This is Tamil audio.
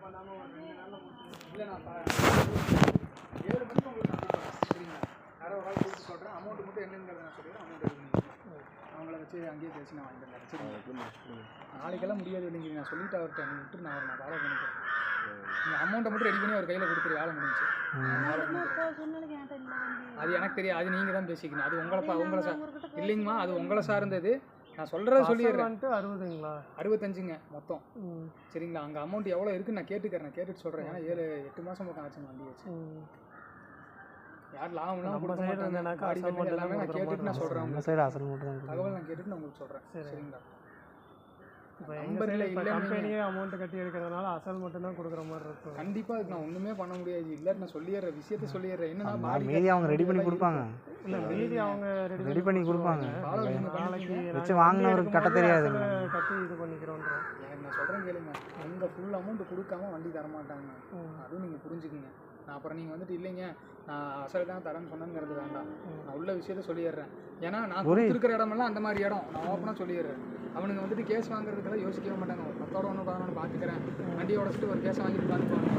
இல்லை நான் 7 மணிக்கு உங்களுக்கு நான் கூப்பிட்றேன் சரிங்களா? யாரோ ஒரு ஆள் கூப்பிட்டு சொல்கிறேன். அமௌண்ட்டு மட்டும் என்னங்கிறத நான் சொல்லிடுறேன். அமௌண்ட் அவங்கள வச்சு அங்கேயே பேசி நான் வாங்கிட்டு வரேன் சரிங்களா? நாளைக்கெல்லாம் முடியாது இல்லைங்க, நான் சொல்லிட்டு அவர்கிட்ட நீங்கள் விட்டு நான் ஃபாலோ பண்ணிக்கிறேன். நீங்கள் அமௌண்ட்டை மட்டும் ரெடி பண்ணி அவர் கையில் கொடுத்துரு, வேலை முடிஞ்சு. அது எனக்கு தெரியும், அது நீங்கள் தான் பேசிக்கணும். அது உங்களை இல்லைங்கம்மா, அது உங்களை சார்ந்தது. நான் சொல்கிறத சொல்லிடுறேன். 60ங்களா? 65ங்க மொத்தம் சரிங்களா? அங்கே அமௌண்ட் எவ்வளோ இருக்குன்னு நான் கேட்டுக்கிறேன், நான் கேட்டுட்டு சொல்கிறேன். ஏன்னா 7-8 மாதம் பக்கம் ஆச்சுங்க வண்டி வச்சு. யார் லாபம்லாம் கொடுக்க மாட்டாங்க. எல்லாமே நான் கேட்டுட்டு நான் சொல்கிறேன். தகவல் நான் கேட்டுட்டு நான் உங்களுக்கு சொல்கிறேன் சரிங்களா? இப்போ நம்பரில் இல்லை, கம்பெனியே அமௌண்ட்டு கட்டி எடுக்கிறதுனால அசல் மட்டும் தான் கொடுக்குற மாதிரி இருக்கும். கண்டிப்பாக அதுக்கு நான் ஒன்றுமே பண்ண முடியாது. இல்லை நான் சொல்லிடுறேன், விஷயத்த சொல்லிடுறேன். என்னன்னா மீதி அவங்க ரெடி பண்ணி கொடுப்பாங்க. இல்லை மீதி அவங்க ரெடி பண்ணி கொடுப்பாங்க. நாளைக்கு வச்சு வாங்கினவருக்கு கட்ட தெரியாது, கட்டி இது பண்ணிக்கிறோன்றோம். எனக்கு நான் சொல்கிறேன் கேளுங்க, உங்கள் ஃபுல் அமௌண்ட் கொடுக்காம வண்டி தரமாட்டாங்க. அதுவும் நீங்கள் புரிஞ்சுக்குங்க. நான் அப்புறம் நீங்கள் வந்துட்டு இல்லைங்க நான் அசல் தான் தரேன்னு சொன்னேங்கிறது வேண்டாம். நான் உள்ள விஷயத்த சொல்லிடுறேன். ஏன்னா நான் இருக்கிற இடமெல்லாம் அந்த மாதிரி இடம் நான் ஓப்பனாக சொல்லிடுறேன். அவனுங்க வந்துட்டு கேஸ் வாங்குறதுக்கெல்லாம் யோசிக்கவே மாட்டாங்க. ஒரு 10 11 11 பார்த்துக்கிறேன், வண்டியை உடச்சிட்டு ஒரு கேஸை வாங்கிட்டு பார்த்துக்குவாங்க.